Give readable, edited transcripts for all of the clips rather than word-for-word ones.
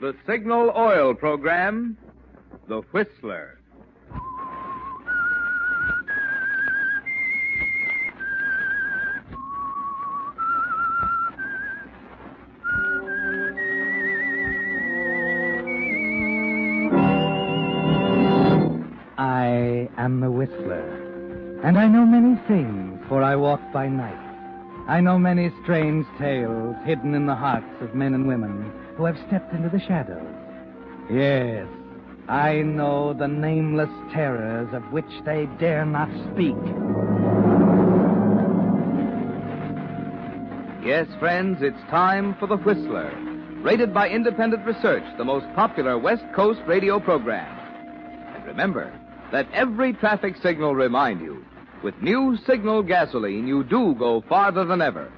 The Signal Oil program, The Whistler. I am the Whistler, and I know many things, for I walk by night. I know many strange tales hidden in the hearts of men and women who have stepped into the shadows. Yes, I know the nameless terrors of which they dare not speak. Yes, friends, it's time for The Whistler, rated by independent research the most popular West Coast radio program. And remember, let every traffic signal remind you, with new Signal gasoline, you do go farther than ever.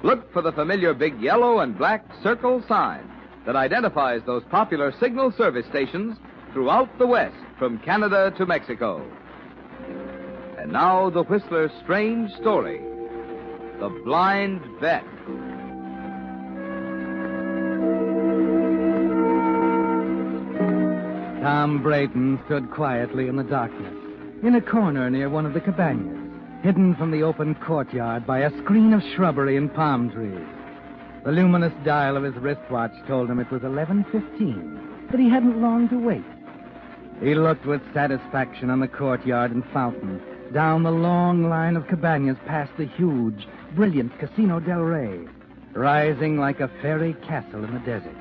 Look for the familiar big yellow and black circle sign that identifies those popular Signal service stations throughout the West, from Canada to Mexico. And now, the Whistler's strange story, The Blind Vet. Tom Brayton stood quietly in the darkness, in a corner near one of the cabanas, hidden from the open courtyard by a screen of shrubbery and palm trees. The luminous dial of his wristwatch told him it was 11:15, but he hadn't long to wait. He looked with satisfaction on the courtyard and fountain, down the long line of cabanas past the huge, brilliant Casino del Rey, rising like a fairy castle in the desert.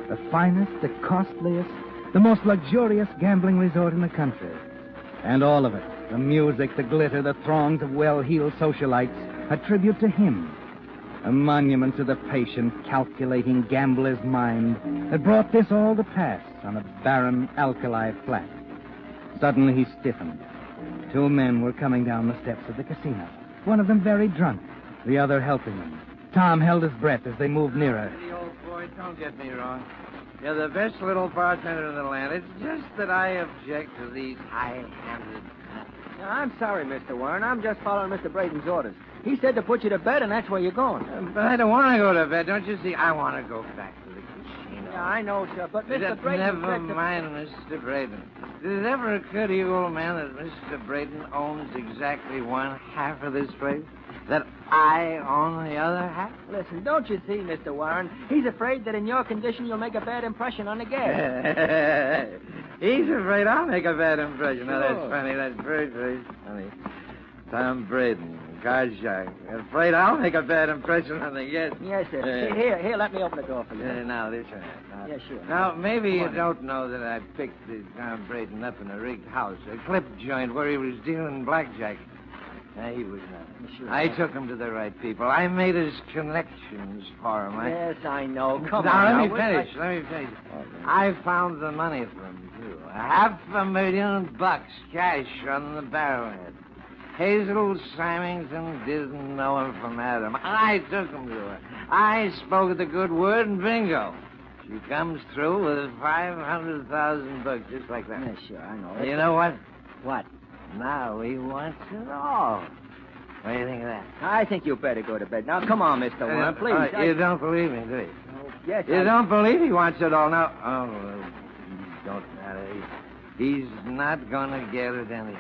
The finest, the costliest, the most luxurious gambling resort in the country. And all of it, the music, the glitter, the throngs of well-heeled socialites, a tribute to him. A monument to the patient, calculating gambler's mind that brought this all to pass on a barren alkali flat. Suddenly he stiffened. Two men were coming down the steps of the casino, one of them very drunk, the other helping him. Tom held his breath as they moved nearer. Hey, old boy, don't get me wrong. You're the best little bartender in the land. It's just that I object to these high-handed... Now, I'm sorry, Mr. Warren. I'm just following Mr. Braden's orders. He said to put you to bed, and that's where you're going. But I don't want to go to bed. Don't you see? I want to go back to the casino. Yeah, I know, sir, but Mr. Braden... Never mind, Mr. Braden. Did it ever occur to you, old man, that Mr. Braden owns exactly one half of this place? That I own the other half? Listen, don't you see, Mr. Warren? He's afraid that in your condition you'll make a bad impression on the guests. He's afraid I'll make a bad impression. Sure. Now, that's funny. That's very, very funny. Tom Braden, card shark. Afraid I'll make a bad impression on the guests. Yes, sir. Here, let me open the door for you. Now, this one. Yeah, sure. Now, maybe you don't know that I picked this Tom Braden up in a rigged house, a clip joint where he was dealing blackjack. He was not. Sure. I took him to the right people. I made his connections for him. Yes, I know. Come on. on. Let me finish. Okay. I found the money for him, too. $500,000 cash on the barrelhead. Hazel Symington didn't know him from Adam. I took him to her. I spoke the good word, and bingo. She comes through with $500,000, just like that. Yeah, sure, I know. You know what? What? Now he wants it all. What do you think of that? I think you better go to bed. Now, come on, Mr. Warren, please. You don't believe me, do you? Yes, You don't believe he wants it all now? Oh, well, don't matter. He's not going to get it anyway.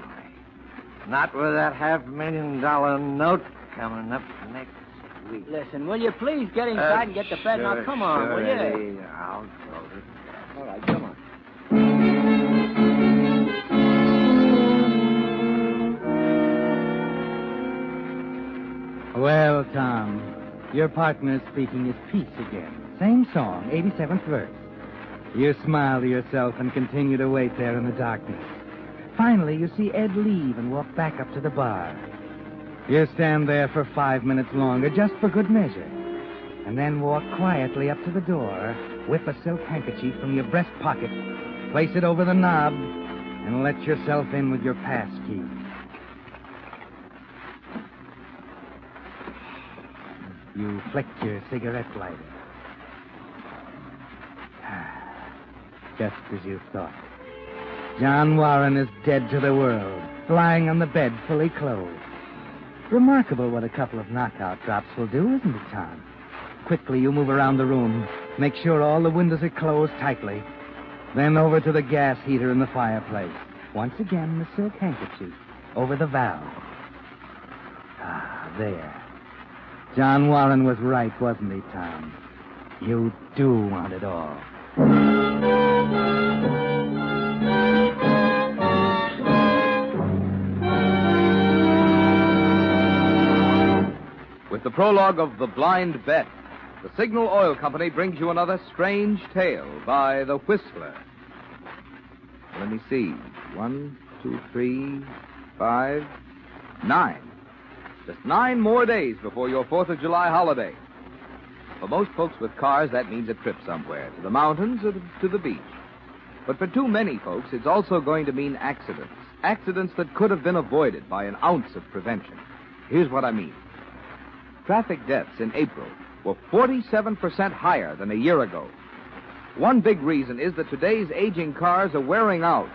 Not with that $500,000 note coming up next week. Listen, will you please get inside and get to bed? Now, come on, will you? Eddie, I'll go. All right, come on. Well, Tom, your partner's speaking his piece again. Same song, 87th verse. You smile to yourself and continue to wait there in the darkness. Finally, you see Ed leave and walk back up to the bar. You stand there for 5 minutes longer, just for good measure, and then walk quietly up to the door, whip a silk handkerchief from your breast pocket, place it over the knob, and let yourself in with your pass key. You flicked your cigarette lighter. Just as you thought. John Warren is dead to the world, lying on the bed fully clothed. Remarkable what a couple of knockout drops will do, isn't it, Tom? Quickly, you move around the room, Make sure all the windows are closed tightly. Then over to the gas heater in the fireplace. Once again, the silk handkerchief over the valve. Ah, there. John Warren was right, wasn't he, Tom? You do want it all. With the prologue of The Blind Bet, the Signal Oil Company brings you another strange tale by The Whistler. Let me see. 1, 2, 3, 5, 9. Just 9 more days before your 4th of July holiday. For most folks with cars, that means a trip somewhere, to the mountains or to the beach. But for too many folks, it's also going to mean accidents. Accidents that could have been avoided by an ounce of prevention. Here's what I mean. Traffic deaths in April were 47% higher than a year ago. One big reason is that today's aging cars are wearing out.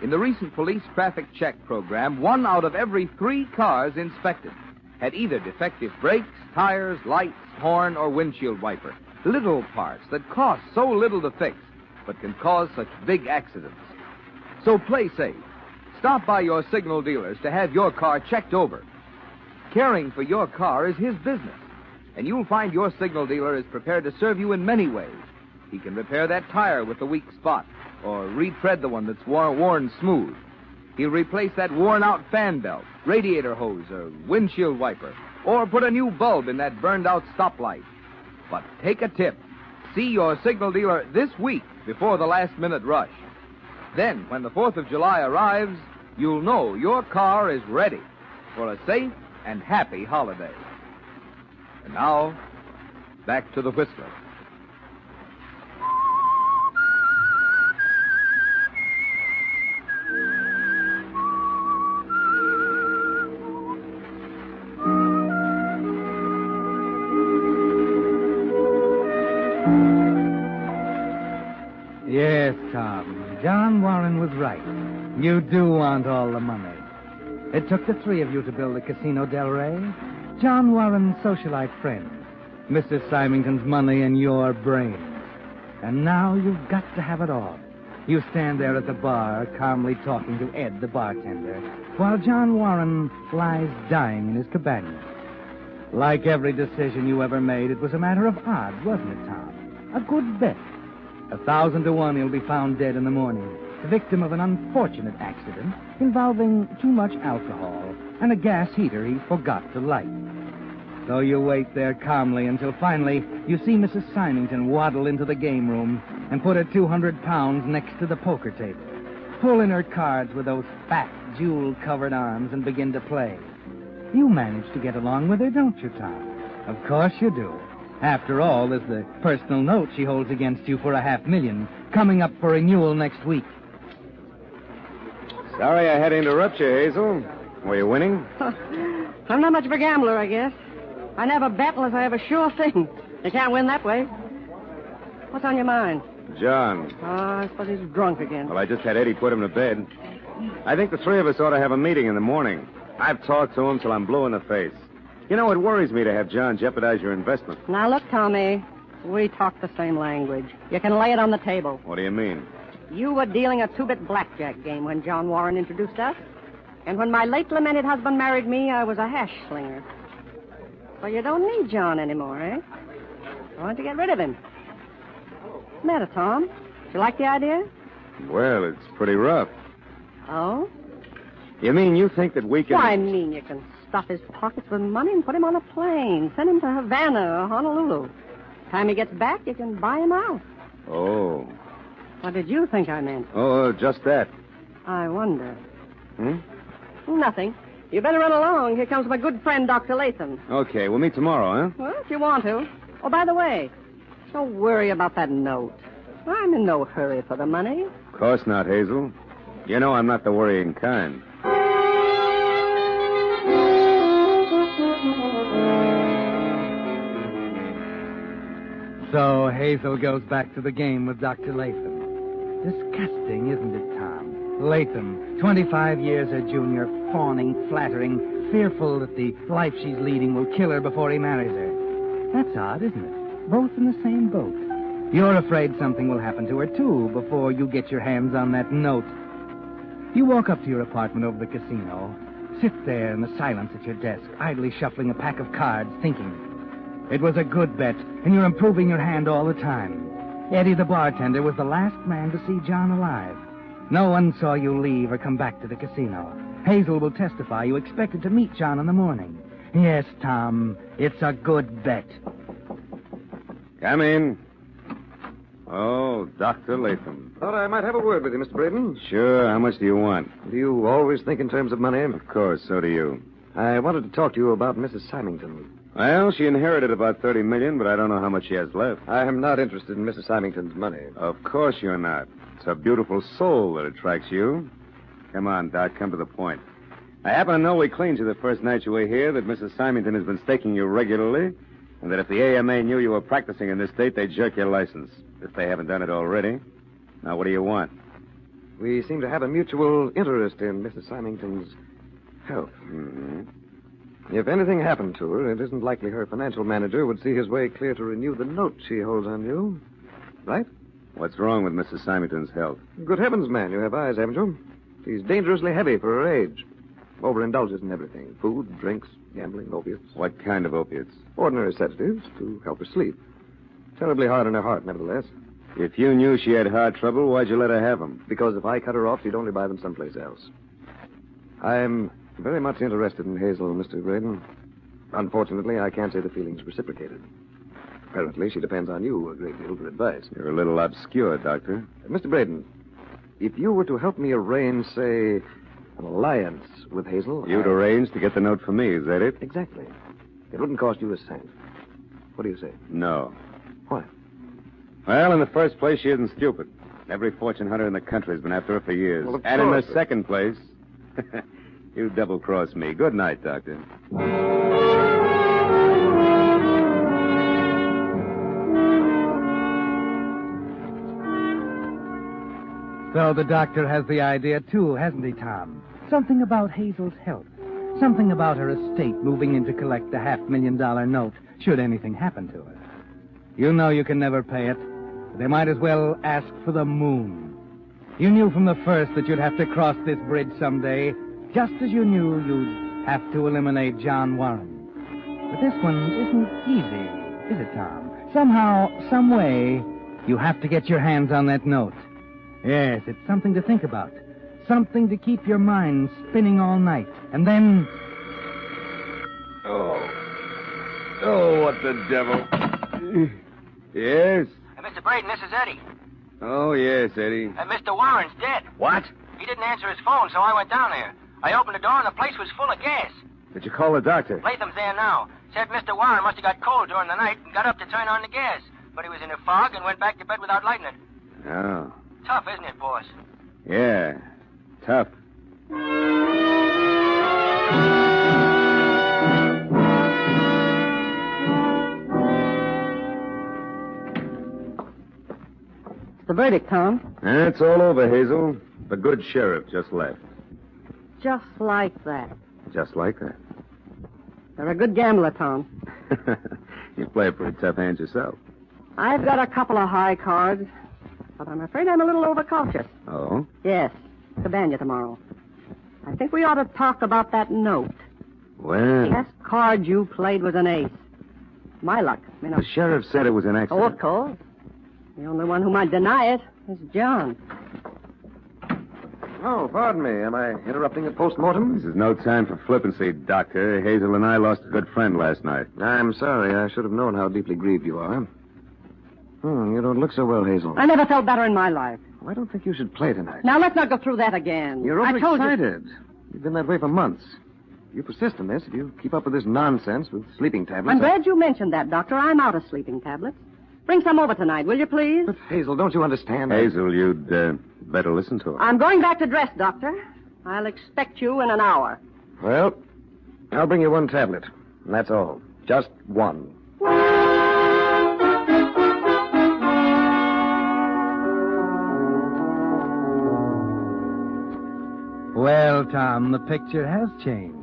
In the recent police traffic check program, 1 out of every 3 cars inspected had either defective brakes, tires, lights, horn, or windshield wiper. Little parts that cost so little to fix, but can cause such big accidents. So play safe. Stop by your Signal dealers to have your car checked over. Caring for your car is his business, and you'll find your Signal dealer is prepared to serve you in many ways. He can repair that tire with the weak spot, or retread the one that's worn smooth. He'll replace that worn-out fan belt, radiator hose, or windshield wiper, or put a new bulb in that burned-out stoplight. But take a tip. See your Signal dealer this week before the last-minute rush. Then, when the 4th of July arrives, you'll know your car is ready for a safe and happy holiday. And now, back to the Whistler. Yes, Tom. John Warren was right. You do want all the money. It took the 3 of you to build the Casino Del Rey. John Warren's socialite friends, Mrs. Symington's money, and your brains. And now you've got to have it all. You stand there at the bar, calmly talking to Ed, the bartender, while John Warren lies dying in his cabana. Like every decision you ever made, it was a matter of odds, wasn't it, Tom? A good bet. 1,000 to 1 he'll be found dead in the morning, the victim of an unfortunate accident involving too much alcohol and a gas heater he forgot to light. So you wait there calmly until finally you see Mrs. Symington waddle into the game room and put her 200 pounds next to the poker table, pull in her cards with those fat, jewel-covered arms and begin to play. You manage to get along with her, don't you, Tom? Of course you do. After all, there's the personal note she holds against you for $500,000 coming up for renewal next week. Sorry I had to interrupt you, Hazel. Were you winning? I'm not much of a gambler, I guess. I never bet unless I have a sure thing. You can't win that way. What's on your mind? John. Oh, I suppose he's drunk again. Well, I just had Eddie put him to bed. I think the 3 of us ought to have a meeting in the morning. I've talked to him till I'm blue in the face. You know, it worries me to have John jeopardize your investment. Now, look, Tommy, we talk the same language. You can lay it on the table. What do you mean? You were dealing a 2-bit blackjack game when John Warren introduced us. And when my late lamented husband married me, I was a hash slinger. So you don't need John anymore, eh? Why don't you get rid of him? What's the matter, Tom? You like the idea? Well, it's pretty rough. Oh? You mean you think that we can... Why, I mean you can stuff his pockets with money and put him on a plane. Send him to Havana or Honolulu. Time he gets back, you can buy him out. Oh. What did you think I meant? Oh, just that. I wonder. Hmm? Nothing. You better run along. Here comes my good friend, Dr. Latham. Okay, we'll meet tomorrow, huh? Well, if you want to. Oh, by the way, don't worry about that note. I'm in no hurry for the money. Of course not, Hazel. You know I'm not the worrying kind. So Hazel goes back to the game with Dr. Latham. Disgusting, isn't it, Tom? Latham, 25 years her junior, fawning, flattering, fearful that the life she's leading will kill her before he marries her. That's odd, isn't it? Both in the same boat. You're afraid something will happen to her, too, before you get your hands on that note. You walk up to your apartment over the casino, sit there in the silence at your desk, idly shuffling a pack of cards, thinking. It was a good bet, and you're improving your hand all the time. Eddie, the bartender, was the last man to see John alive. No one saw you leave or come back to the casino. Hazel will testify you expected to meet John in the morning. Yes, Tom, it's a good bet. Come in. Oh, Dr. Latham. Thought I might have a word with you, Mr. Braden. Sure, how much do you want? Do you always think in terms of money? Of course, so do you. I wanted to talk to you about Mrs. Symington. Well, she inherited about $30 million, but I don't know how much she has left. I am not interested in Mrs. Symington's money. Of course you're not. It's her beautiful soul that attracts you. Come on, Doc, come to the point. I happen to know we cleaned you the first night you were here, that Mrs. Symington has been staking you regularly, and that if the AMA knew you were practicing in this state, they'd jerk your license, if they haven't done it already. Now, what do you want? We seem to have a mutual interest in Mrs. Symington's health. Mm-hmm. If anything happened to her, it isn't likely her financial manager would see his way clear to renew the note she holds on you. Right? What's wrong with Mrs. Symington's health? Good heavens, man, you have eyes, haven't you? She's dangerously heavy for her age. Overindulges in everything. Food, drinks, gambling, opiates. What kind of opiates? Ordinary sedatives to help her sleep. Terribly hard on her heart, nevertheless. If you knew she had heart trouble, why'd you let her have them? Because if I cut her off, she'd only buy them someplace else. I'm very much interested in Hazel, Mr. Braden. Unfortunately, I can't say the feeling's reciprocated. Apparently, she depends on you a great deal for advice. You're a little obscure, Doctor. Mr. Braden, if you were to help me arrange, say, an alliance with Hazel... You'd arrange to get the note for me, is that it? Exactly. It wouldn't cost you a cent. What do you say? No. Why? Well, in the first place, she isn't stupid. Every fortune hunter in the country has been after her for years. Well, of and in the course. second place, you double-crossed me. Good night, Doctor. So the doctor has the idea, too, hasn't he, Tom? Something about Hazel's health. Something about her estate moving in to collect the $500,000 note, should anything happen to her. You know you can never pay it. They might as well ask for the moon. You knew from the first that you'd have to cross this bridge someday, just as you knew you'd have to eliminate John Warren. But this one isn't easy, is it, Tom? Somehow, some way, you have to get your hands on that note. Yes, it's something to think about. Something to keep your mind spinning all night. And then... Oh, what the devil. Yes? Mr. Braden, this is Eddie. Oh, yes, Eddie. Mr. Warren's dead. What? He didn't answer his phone, so I went down there. I opened the door, and the place was full of gas. Did you call the doctor? Latham's there now. Said Mr. Warren must have got cold during the night and got up to turn on the gas. But he was in a fog and went back to bed without lighting it. Oh. Tough, isn't it, boss? Yeah. Tough. The verdict, Tom. It's all over, Hazel. The good sheriff just left. Just like that. Just like that. You're a good gambler, Tom. You play a pretty tough hand yourself. I've got a couple of high cards, but I'm afraid I'm a little overcautious. Oh? Yes, Cabana tomorrow. I think we ought to talk about that note. Well, The last card you played was an ace. My luck, you know. the sheriff said it was an accident. Oh, of course. The only one who might deny it is John. Oh, pardon me. Am I interrupting a postmortem? This is no time for flippancy, Doctor. Hazel and I lost a good friend last night. I'm sorry. I should have known how deeply grieved you are. You don't look so well, Hazel. I never felt better in my life. Well, I don't think you should play tonight. Now, let's not go through that again. You're I told you. overexcited. You've been that way for months. You persist in this. If you keep up with this nonsense with sleeping tablets... I'm glad you mentioned that, Doctor. I'm out of sleeping tablets. Bring some over tonight, will you, please? But, Hazel, don't you understand? Hazel, you'd better listen to her. I'm going back to dress, Doctor. I'll expect you in an hour. Well, I'll bring you one tablet. And that's all. Just one. Well, Tom, the picture has changed.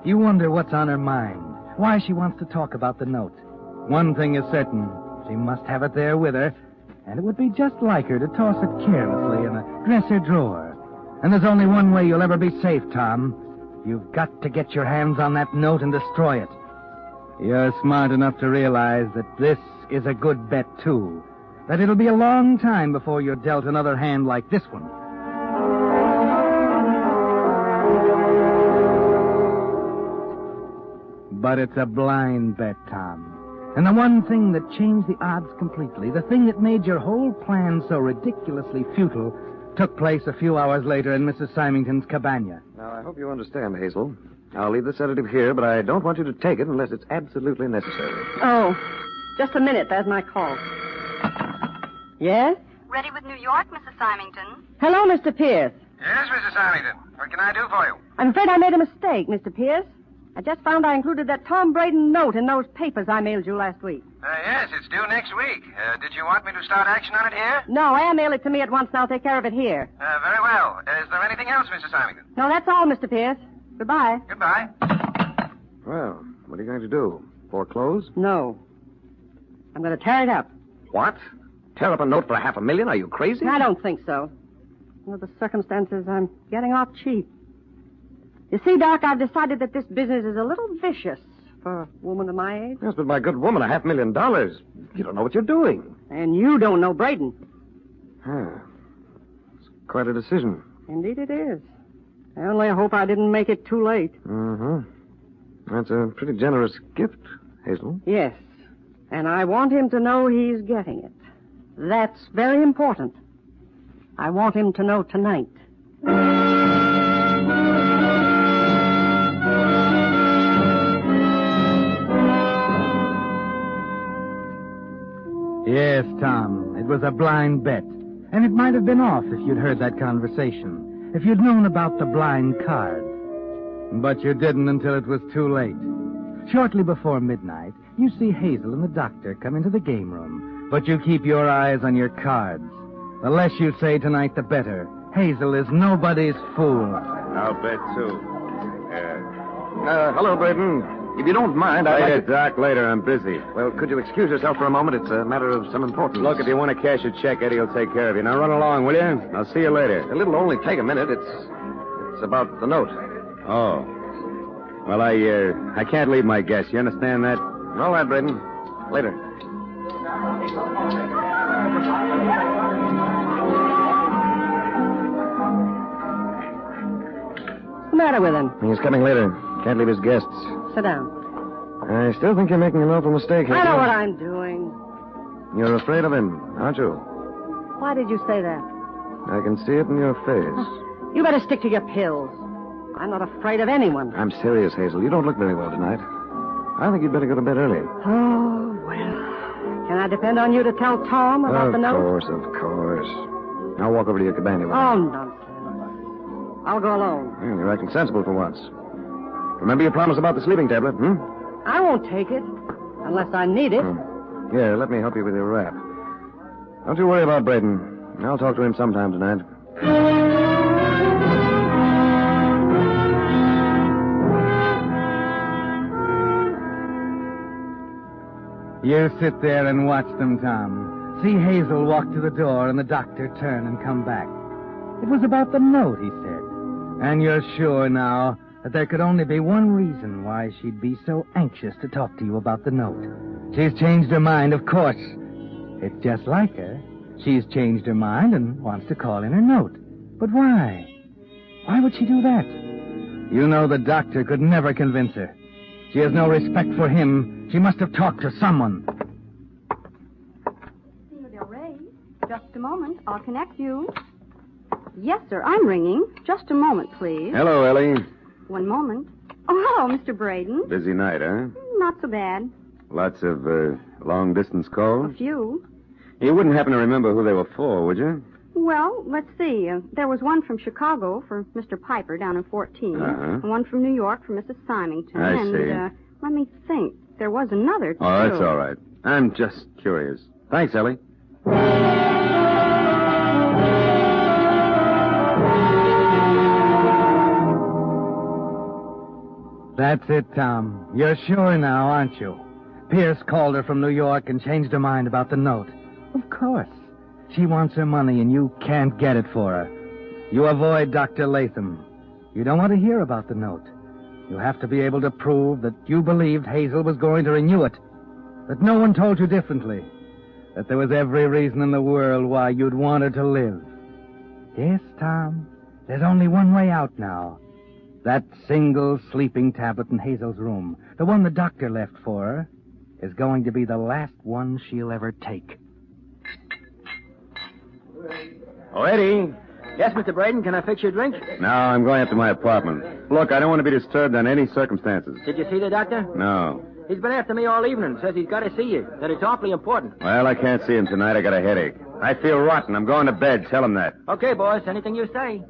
You wonder what's on her mind, why she wants to talk about the note. One thing is certain, She must have it there with her, and it would be just like her to toss it carelessly in a dresser drawer. And there's only one way you'll ever be safe, Tom. You've got to get your hands on that note and destroy it. You're smart enough to realize that this is a good bet, too. That it'll be a long time before you're dealt another hand like this one. But it's a blind bet, Tom. And the one thing that changed the odds completely, the thing that made your whole plan so ridiculously futile, took place a few hours later in Mrs. Symington's cabana. Now, I hope you understand, Hazel. I'll leave the sedative here, but I don't want you to take it unless it's absolutely necessary. Oh, just a minute. There's my call. Yes? Ready with New York, Mrs. Symington? Hello, Mr. Pierce. Yes, Mrs. Symington. What can I do for you? I'm afraid I made a mistake, Mr. Pierce. I just found I included that Tom Braden note in those papers I mailed you last week. Yes, it's due next week. Did you want me to start action on it here? No, mail it to me at once, and I'll take care of it here. Very well. Is there anything else, Mrs. Symington? No, that's all, Mr. Pierce. Goodbye. Goodbye. Well, what are you going to do? Foreclose? No. I'm going to tear it up. What? Tear up a note for $500,000? Are you crazy? I don't think so. Under the circumstances, I'm getting off cheap. You see, Doc, I've decided that this business is a little vicious for a woman of my age. Yes, but my good woman, $500,000. You don't know what you're doing. And you don't know Braden. It's quite a decision. Indeed it is. I only hope I didn't make it too late. Mm-hmm. That's a pretty generous gift, Hazel. Yes. And I want him to know he's getting it. That's very important. I want him to know tonight. Yes, Tom, it was a blind bet. And it might have been off if you'd heard that conversation, if you'd known about the blind card. But you didn't until it was too late. Shortly before midnight, you see Hazel and the doctor come into the game room, but you keep your eyes on your cards. The less you say tonight, the better. Hazel is nobody's fool. I'll bet, too. Hello, Braden. If you don't mind, I'd Later, like to... Doc, later. I'm busy. Well, could you excuse yourself for a moment? It's a matter of some importance. Look, if you want to cash a check, Eddie will take care of you. Now run along, will you? I'll see you later. It'll only take a minute. It's about the note. Oh. Well, I can't leave my guess. You understand that? All right, Braden. Later. What's the matter with him? He's coming later. Can't leave his guests. Sit down. I still think you're making an awful mistake, Hazel. I know what I'm doing. You're afraid of him, aren't you? Why did you say that? I can see it in your face. You better stick to your pills. I'm not afraid of anyone. I'm serious, Hazel. You don't look very well tonight. I think you'd better go to bed early. Oh, well. Can I depend on you to tell Tom about the note? Of course. I'll walk over to your cabana. Oh, nonsense. I'll go alone. Well, you're acting sensible for once. Remember your promise about the sleeping tablet, I won't take it unless I need it. Here, let me help you with your wrap. Don't you worry about Braden. I'll talk to him sometime tonight. You sit there and watch them, Tom. See Hazel walk to the door and the doctor turn and come back. It was about the note, he said. And you're sure now that there could only be one reason why she'd be so anxious to talk to you about the note. She's changed her mind, of course. It's just like her. She's changed her mind and wants to call in her note. But why? Why would she do that? You know the doctor could never convince her. She has no respect for him. She must have talked to someone. Del Rey, just a moment. I'll connect you. Yes, sir, I'm ringing. Just a moment, please. Hello, Ellie. One moment. Oh, hello, Mr. Braden. Busy night, huh? Not so bad. Lots of long-distance calls? A few. You wouldn't happen to remember who they were for, would you? Well, let's see. There was one from Chicago for Mr. Piper down in 14. Uh-huh. And one from New York for Mrs. Symington. I and, see. Let me think. There was another, too. Oh, that's all right. I'm just curious. Thanks, Ellie. That's it, Tom. You're sure now, aren't you? Pierce called her from New York and changed her mind about the note. Of course. She wants her money, and you can't get it for her. You avoid Dr. Latham. You don't want to hear about the note. You have to be able to prove that you believed Hazel was going to renew it, that no one told you differently, that there was every reason in the world why you'd want her to live. Yes, Tom, there's only one way out now. That single sleeping tablet in Hazel's room, the one the doctor left for her, is going to be the last one she'll ever take. Oh, Eddie. Yes, Mr. Braden, can I fix your drink? No, I'm going up to my apartment. Look, I don't want to be disturbed under any circumstances. Did you see the doctor? No. He's been after me all evening. Says he's got to see you. That it's awfully important. Well, I can't see him tonight. I got a headache. I feel rotten. I'm going to bed. Tell him that. Okay, boss. Anything you say.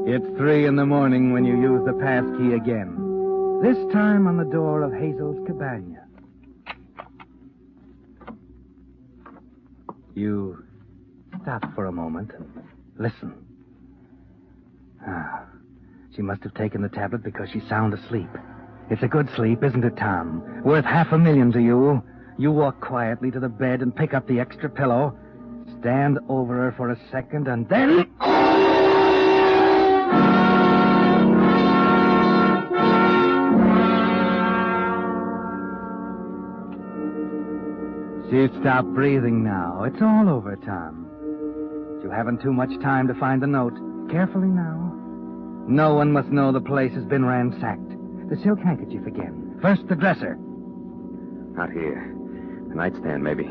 It's 3 a.m. when you use the pass key again. This time on the door of Hazel's cabana. You stop for a moment and listen. She must have taken the tablet because she's sound asleep. It's a good sleep, isn't it, Tom? Worth $500,000 to you. You walk quietly to the bed and pick up the extra pillow, stand over her for a second, and then... She's stopped breathing now. It's all over, Tom. You haven't too much time to find the note. Carefully now. No one must know the place has been ransacked. The silk handkerchief again. First, the dresser. Not here. The nightstand, maybe.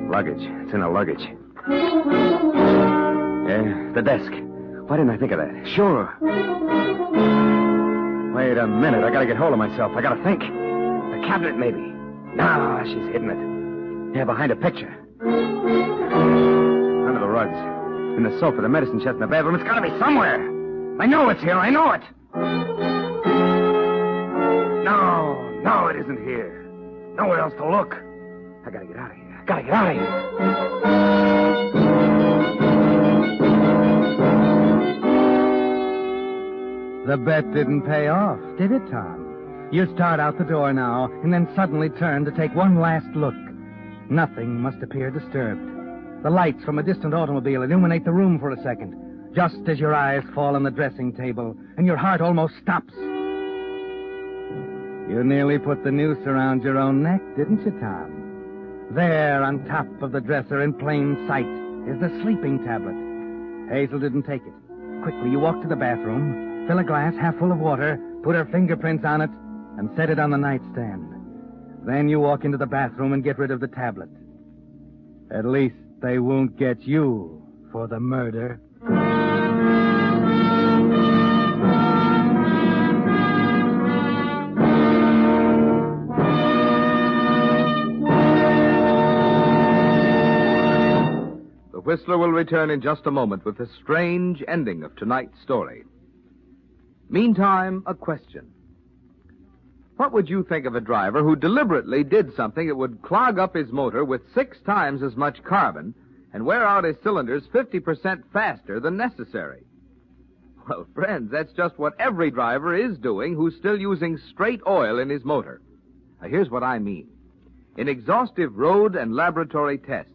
Luggage. It's in the luggage. Yeah, the desk. Why didn't I think of that? Sure. Wait a minute. I gotta get hold of myself. I gotta think. The cabinet, maybe. No, she's hidden it. Yeah, behind a picture. Under the rugs. In the sofa, the medicine chest in the bathroom. It's gotta be somewhere. I know it's here. I know it. No, it isn't here. Nowhere else to look. I gotta get out of here. Gotta get out of here. The bet didn't pay off, did it, Tom? You start out the door now, and then suddenly turn to take one last look. Nothing must appear disturbed. The lights from a distant automobile illuminate the room for a second, just as your eyes fall on the dressing table, and your heart almost stops. You nearly put the noose around your own neck, didn't you, Tom? There, on top of the dresser in plain sight, is the sleeping tablet. Hazel didn't take it. Quickly, you walk to the bathroom, fill a glass half full of water, put her fingerprints on it, and set it on the nightstand. Then you walk into the bathroom and get rid of the tablet. At least they won't get you for the murder. The Whistler will return in just a moment with the strange ending of tonight's story. Meantime, a question. What would you think of a driver who deliberately did something that would clog up his motor with 6 times as much carbon and wear out his cylinders 50% faster than necessary? Well, friends, that's just what every driver is doing who's still using straight oil in his motor. Now, here's what I mean. In exhaustive road and laboratory tests,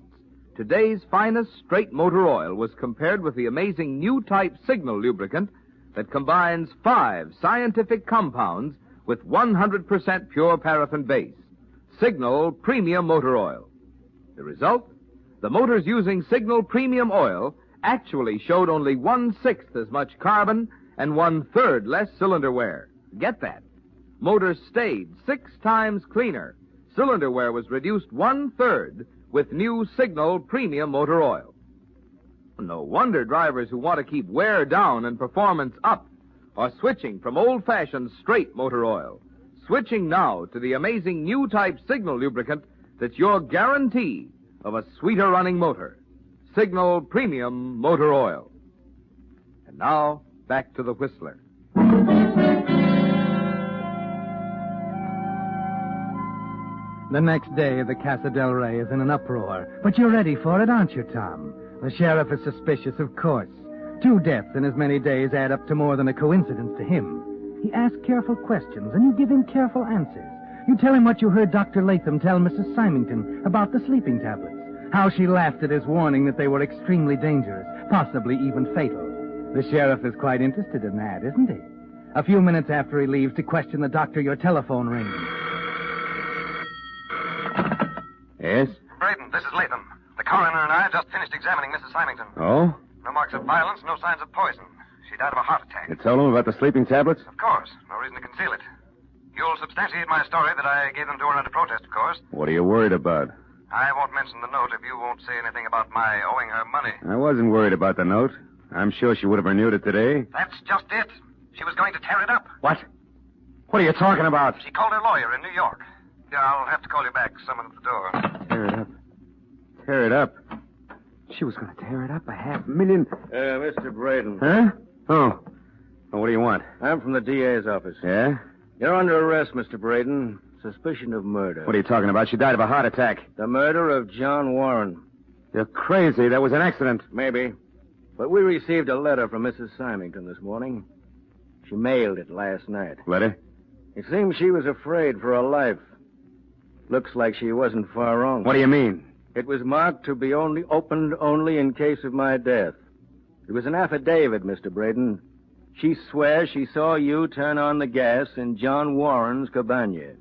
today's finest straight motor oil was compared with the amazing new type Signal lubricant that combines 5 scientific compounds with 100% pure paraffin base. Signal Premium Motor Oil. The result? The motors using Signal Premium Oil actually showed only 1/6 as much carbon and 1/3 less cylinder wear. Get that? Motors stayed 6 times cleaner. Cylinder wear was reduced 1/3 with new Signal Premium Motor Oil. No wonder drivers who want to keep wear down and performance up are switching from old-fashioned straight motor oil. Switching now to the amazing new type Signal lubricant that's your guarantee of a sweeter running motor. Signal Premium Motor Oil. And now, back to the Whistler. The next day, the Casa del Rey is in an uproar. But you're ready for it, aren't you, Tom? The sheriff is suspicious, of course. 2 deaths in as many days add up to more than a coincidence to him. He asks careful questions, and you give him careful answers. You tell him what you heard Dr. Latham tell Mrs. Symington about the sleeping tablets, how she laughed at his warning that they were extremely dangerous, possibly even fatal. The sheriff is quite interested in that, isn't he? A few minutes after he leaves to question the doctor, your telephone rings. Yes? Braden, this is Latham. The coroner and I just finished examining Mrs. Symington. Oh? No marks of violence, no signs of poison. She died of a heart attack. You told him about the sleeping tablets? Of course. No reason to conceal it. You'll substantiate my story that I gave them to her under protest, of course. What are you worried about? I won't mention the note if you won't say anything about my owing her money. I wasn't worried about the note. I'm sure she would have renewed it today. That's just it. She was going to tear it up. What? What are you talking about? She called her lawyer in New York. Yeah, I'll have to call you back. Someone at the door. Tear it up. Tear it up. She was going to tear it up $500,000. Mr. Braden. Huh? Oh. Well, what do you want? I'm from the DA's office. Yeah? You're under arrest, Mr. Braden. Suspicion of murder. What are you talking about? She died of a heart attack. The murder of John Warren. You're crazy. That was an accident. Maybe. But we received a letter from Mrs. Symington this morning. She mailed it last night. Letter? It seems she was afraid for her life. Looks like she wasn't far wrong. What do you mean? It was marked to be opened only in case of my death. It was an affidavit, Mr. Braden. She swears she saw you turn on the gas in John Warren's cabana.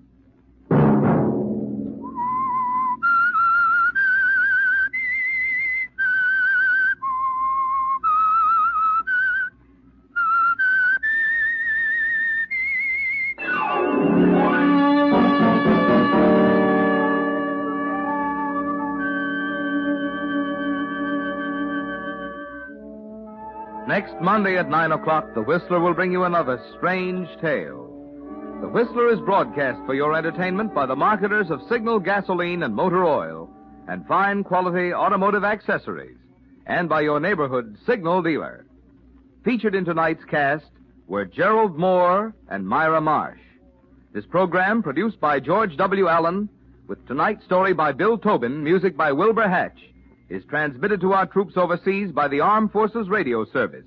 Next Monday at 9 o'clock, The Whistler will bring you another strange tale. The Whistler is broadcast for your entertainment by the marketers of Signal gasoline and motor oil and fine quality automotive accessories, and by your neighborhood Signal dealer. Featured in tonight's cast were Gerald Moore and Myra Marsh. This program, produced by George W. Allen, with tonight's story by Bill Tobin, music by Wilbur Hatch, is transmitted to our troops overseas by the Armed Forces Radio Service.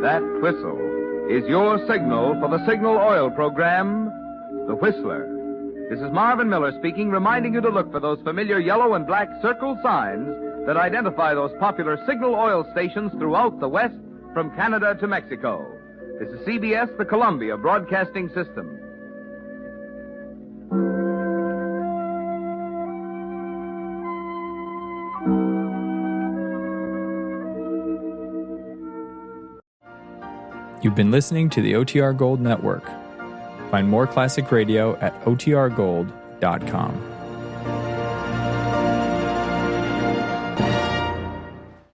That whistle is your signal for the Signal Oil program, The Whistler. This is Marvin Miller speaking, reminding you to look for those familiar yellow and black circle signs that identify those popular Signal oil stations throughout the West, from Canada to Mexico. This is CBS, the Columbia Broadcasting System. You've been listening to the OTR Gold Network. Find more classic radio at otrgold.com.